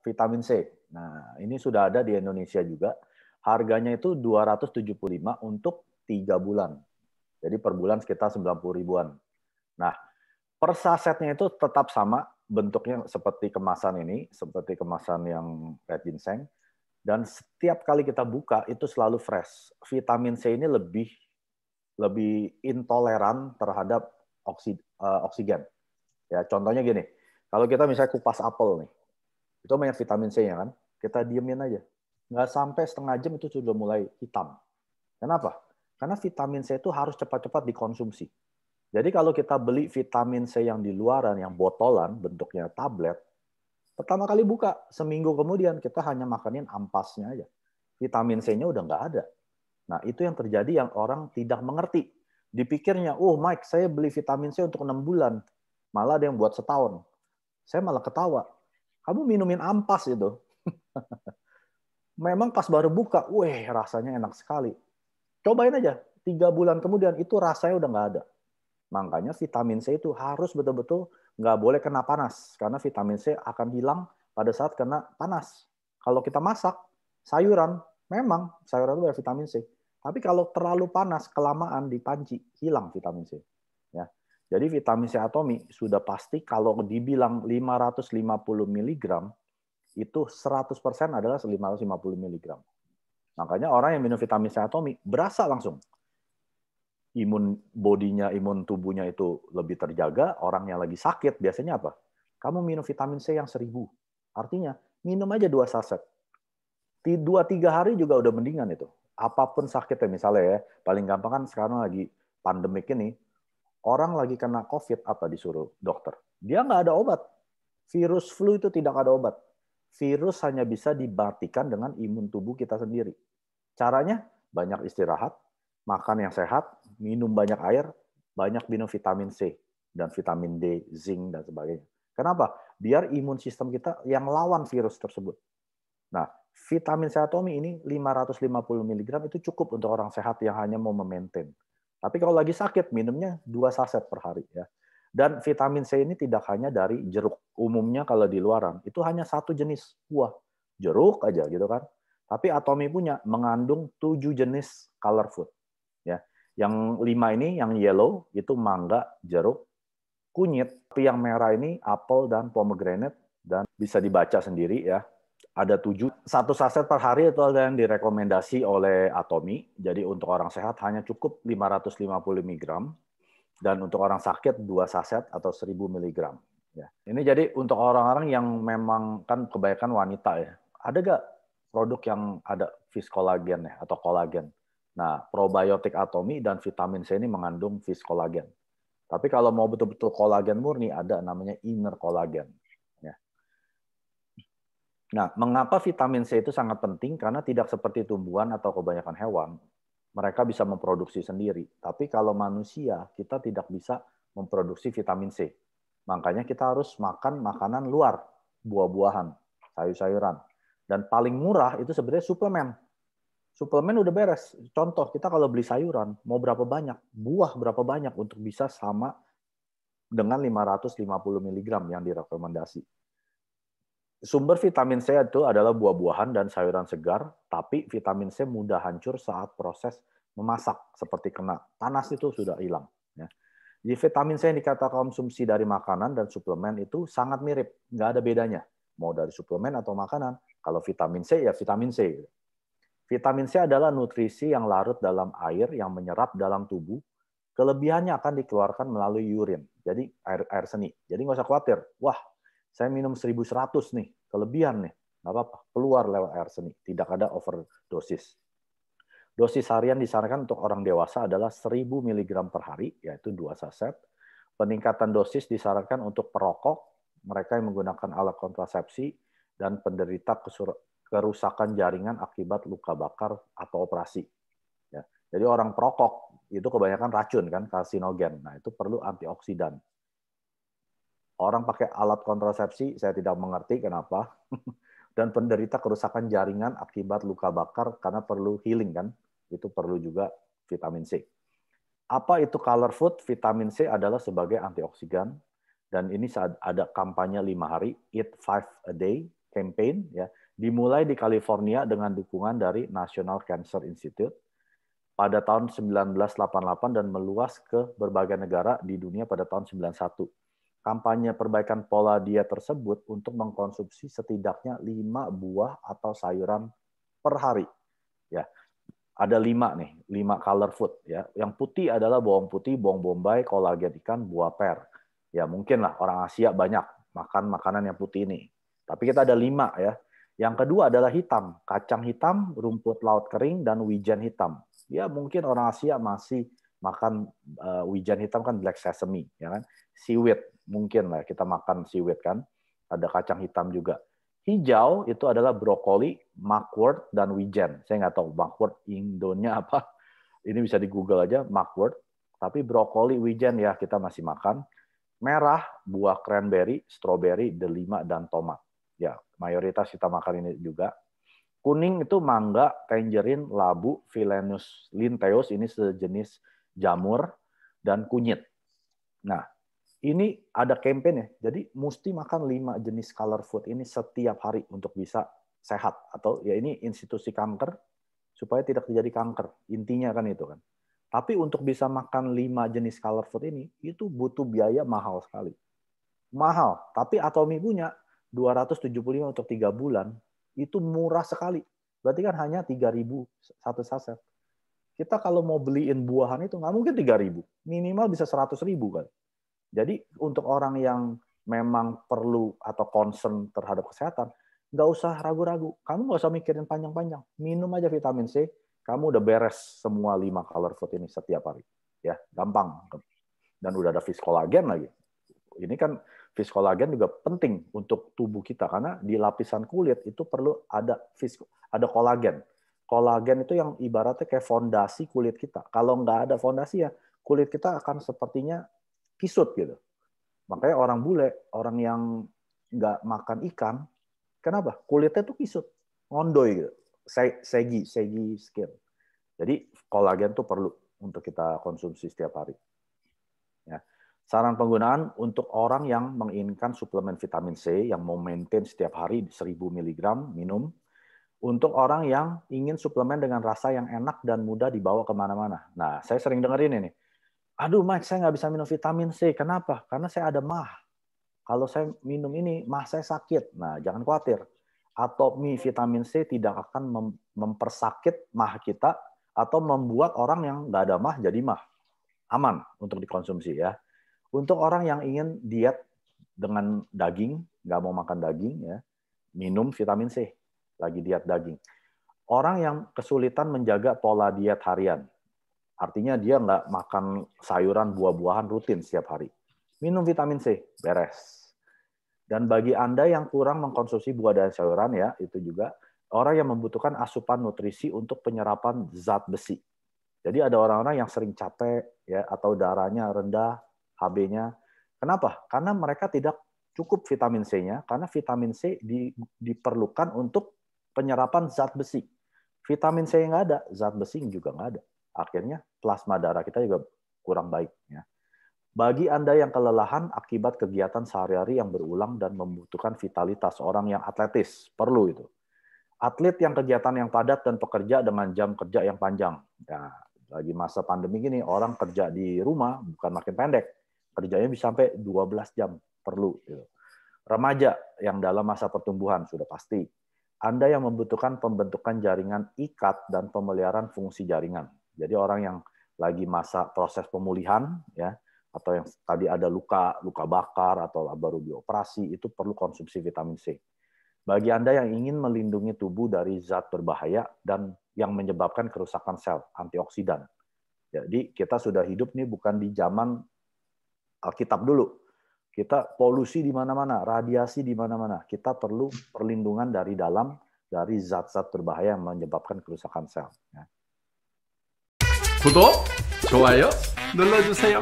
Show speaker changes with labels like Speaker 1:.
Speaker 1: vitamin C. Nah, ini sudah ada di Indonesia juga. Harganya itu 275 untuk 3 bulan. Jadi per bulan sekitar 90 ribuan. Nah, per sasetnya itu tetap sama, bentuknya seperti kemasan ini, seperti kemasan yang red ginseng. Dan setiap kali kita buka, itu selalu fresh. Vitamin C ini lebih intoleran terhadap oksigen. Ya, contohnya gini, kalau kita misalnya kupas apel nih, itu banyak vitamin C-nya kan, kita diemin aja. Nggak sampai setengah jam itu sudah mulai hitam. Kenapa? Karena vitamin C itu harus cepat-cepat dikonsumsi. Jadi kalau kita beli vitamin C yang di luaran, yang botolan, bentuknya tablet, pertama kali buka, seminggu kemudian kita hanya makanin ampasnya aja. Vitamin C-nya udah nggak ada. Nah, itu yang terjadi yang orang tidak mengerti. Dipikirnya, oh Mike, saya beli vitamin C untuk 6 bulan. Malah ada yang buat setahun. Saya malah ketawa. Kamu minumin ampas itu. Memang pas baru buka, weh rasanya enak sekali. Cobain aja, 3 bulan kemudian itu rasanya udah nggak ada. Makanya vitamin C itu harus betul-betul nggak boleh kena panas. Karena vitamin C akan hilang pada saat kena panas. Kalau kita masak, sayuran, memang sayuran itu ada vitamin C. Tapi kalau terlalu panas, kelamaan di panci, hilang vitamin C. Ya. Jadi vitamin C Atomy sudah pasti kalau dibilang 550 mg, itu 100% adalah 550 mg. Makanya orang yang minum vitamin C Atomy berasa langsung. Imun tubuhnya itu lebih terjaga, orang yang lagi sakit biasanya apa? Kamu minum vitamin C yang 1000. Artinya, minum aja 2 saset. 2-3 hari juga udah mendingan itu. Apapun sakitnya misalnya ya, paling gampang kan sekarang lagi pandemik ini, orang lagi kena COVID, apa disuruh dokter? Dia nggak ada obat. Virus flu itu tidak ada obat. Virus hanya bisa dimatikan dengan imun tubuh kita sendiri. Caranya, banyak istirahat, makan yang sehat, minum banyak air, banyak minum vitamin C, dan vitamin D, zinc, dan sebagainya. Kenapa? Biar imun sistem kita yang lawan virus tersebut. Nah, vitamin C Atomy ini 550 mg itu cukup untuk orang sehat yang hanya mau memaintain. Tapi kalau lagi sakit, minumnya 2 saset per hari. Ya. Dan vitamin C ini tidak hanya dari jeruk. Umumnya kalau di luaran, itu hanya satu jenis buah. Jeruk aja gitu kan. Tapi Atomy punya mengandung 7 jenis color food. Ya. Yang 5 ini, yang yellow, itu mangga, jeruk, kunyit. Tapi yang merah ini apel dan pomegranate. Dan bisa dibaca sendiri ya. Ada 7. 1 saset per hari itu ada yang direkomendasi oleh Atomy. Jadi untuk orang sehat hanya cukup 550 mg. Dan untuk orang sakit 2 saset atau 1000 mg. Ya. Ini jadi untuk orang-orang yang memang kan kebanyakan wanita ya. Ada nggak produk yang ada fish collagen ya, atau kolagen? Nah, probiotik Atomy dan vitamin C ini mengandung fish collagen. Tapi kalau mau betul-betul kolagen murni, ada namanya inner collagen. Ya. Nah, mengapa vitamin C itu sangat penting? Karena tidak seperti tumbuhan atau kebanyakan hewan, mereka bisa memproduksi sendiri. Tapi kalau manusia, kita tidak bisa memproduksi vitamin C. Makanya kita harus makan makanan luar, buah-buahan, sayur-sayuran. Dan paling murah itu sebenarnya suplemen. Suplemen udah beres. Contoh, kita kalau beli sayuran, mau berapa banyak? Buah berapa banyak untuk bisa sama dengan 550 mg yang direkomendasi. Sumber vitamin C itu adalah buah-buahan dan sayuran segar, tapi vitamin C mudah hancur saat proses memasak, seperti kena panas itu sudah hilang. Ya. Jadi vitamin C yang dikata konsumsi dari makanan dan suplemen itu sangat mirip, nggak ada bedanya. Mau dari suplemen atau makanan, kalau vitamin C ya vitamin C. Vitamin C adalah nutrisi yang larut dalam air yang menyerap dalam tubuh. Kelebihannya akan dikeluarkan melalui urin, jadi air seni. Jadi nggak usah khawatir, wah saya minum 1100 nih, kelebihan nih. Nggak apa-apa, keluar lewat air seni. Tidak ada overdosis. Dosis harian disarankan untuk orang dewasa adalah 1000 mg per hari, yaitu 2 saset. Peningkatan dosis disarankan untuk perokok, mereka yang menggunakan alat kontrasepsi, dan penderita kerusakan jaringan akibat luka bakar atau operasi. Ya. Jadi orang perokok, itu kebanyakan racun, kan, karsinogen. Nah, itu perlu antioksidan. Orang pakai alat kontrasepsi, saya tidak mengerti kenapa. Dan penderita kerusakan jaringan akibat luka bakar karena perlu healing kan. Itu perlu juga vitamin C. Apa itu color food? Vitamin C adalah sebagai antioksidan. Dan ini ada kampanye 5 hari, eat 5 a day. campaign ya, dimulai di California dengan dukungan dari National Cancer Institute pada tahun 1988 dan meluas ke berbagai negara di dunia pada tahun 91. Kampanye perbaikan pola diet tersebut untuk mengkonsumsi setidaknya 5 buah atau sayuran per hari. Ya, ada 5 nih, 5 color food. Ya, yang putih adalah bawang putih, bawang bombay, kolagen ikan, buah per. Ya, mungkin lah orang Asia banyak makan makanan yang putih ini. Tapi kita ada 5 ya. Yang kedua adalah hitam, kacang hitam, rumput laut kering, dan wijen hitam. Ya, mungkin orang Asia masih makan wijen hitam kan black sesame, ya kan? Seaweed, mungkin lah kita makan seaweed kan. Ada kacang hitam juga. Hijau itu adalah brokoli, mugwort, dan wijen. Saya nggak tahu mugwort Indonya apa. Ini bisa di Google aja, mugwort. Tapi brokoli, wijen ya kita masih makan. Merah, buah cranberry, strawberry, delima, dan tomat. Ya, mayoritas kita makan ini juga. Kuning itu mangga, tangerine, labu, Philenius linteus, ini sejenis jamur, dan kunyit. Nah, ini ada campaign ya, jadi mesti makan 5 jenis color food ini setiap hari untuk bisa sehat. Atau ya ini institusi kanker, supaya tidak terjadi kanker. Intinya kan itu kan. Tapi untuk bisa makan 5 jenis color food ini, itu butuh biaya mahal sekali. Mahal, tapi Atomy punya 275 untuk 3 bulan, itu murah sekali. Berarti kan hanya 3.000 satu saset. Kita kalau mau beliin buahan itu nggak mungkin 3.000, minimal bisa 100.000 kan. Jadi untuk orang yang memang perlu atau concern terhadap kesehatan, nggak usah ragu-ragu. Kamu nggak usah mikirin panjang-panjang. Minum aja vitamin C, kamu udah beres semua 5 color food ini setiap hari. Ya, gampang. Dan udah ada fish collagen lagi. Ini kan fish collagen juga penting untuk tubuh kita karena di lapisan kulit itu perlu ada kolagen. Kolagen itu yang ibaratnya kayak fondasi kulit kita. Kalau nggak ada fondasi ya kulit kita akan sepertinya kisut gitu. Makanya orang bule, orang yang nggak makan ikan, kenapa? Kulitnya tuh kisut, ngondoy gitu, segi skin. Jadi kolagen tuh perlu untuk kita konsumsi setiap hari. Ya. Saran penggunaan untuk orang yang menginginkan suplemen vitamin C yang mau maintain setiap hari 1.000 mg minum. Untuk orang yang ingin suplemen dengan rasa yang enak dan mudah dibawa kemana-mana. Nah, saya sering dengerin ini. Aduh, Mike, saya nggak bisa minum vitamin C. Kenapa? Karena saya ada MAH. Kalau saya minum ini, MAH saya sakit. Nah, jangan khawatir. Atomy vitamin C tidak akan mempersakit MAH kita atau membuat orang yang nggak ada MAH jadi MAH. Aman untuk dikonsumsi ya. Untuk orang yang ingin diet dengan daging, nggak mau makan daging, ya, minum vitamin C, lagi diet daging. Orang yang kesulitan menjaga pola diet harian, artinya dia nggak makan sayuran, buah-buahan rutin setiap hari. Minum vitamin C, beres. Dan bagi Anda yang kurang mengkonsumsi buah dan sayuran, ya itu juga orang yang membutuhkan asupan nutrisi untuk penyerapan zat besi. Jadi ada orang-orang yang sering capek, ya, atau darahnya rendah, HB-nya. Kenapa? Karena mereka tidak cukup vitamin C-nya, karena vitamin C diperlukan untuk penyerapan zat besi. Vitamin C yang nggak ada, zat besi juga nggak ada. Akhirnya plasma darah kita juga kurang baik. Ya. Bagi Anda yang kelelahan akibat kegiatan sehari-hari yang berulang dan membutuhkan vitalitas, orang yang atletis, perlu itu. Atlet yang kegiatan yang padat dan pekerja dengan jam kerja yang panjang. Nah, lagi masa pandemi gini, orang kerja di rumah bukan makin pendek. Kerjanya bisa sampai 12 jam, perlu. Gitu. Remaja yang dalam masa pertumbuhan, sudah pasti. Anda yang membutuhkan pembentukan jaringan ikat dan pemeliharaan fungsi jaringan. Jadi orang yang lagi masa proses pemulihan, ya, atau yang tadi ada luka bakar atau baru dioperasi, itu perlu konsumsi vitamin C. Bagi Anda yang ingin melindungi tubuh dari zat berbahaya dan yang menyebabkan kerusakan sel, antioksidan. Jadi kita sudah hidup nih bukan di zaman Alkitab dulu. Kita polusi di mana-mana, radiasi di mana-mana. Kita perlu perlindungan dari dalam, dari zat-zat berbahaya yang menyebabkan kerusakan sel.
Speaker 2: 구독, 좋아요 눌러주세요.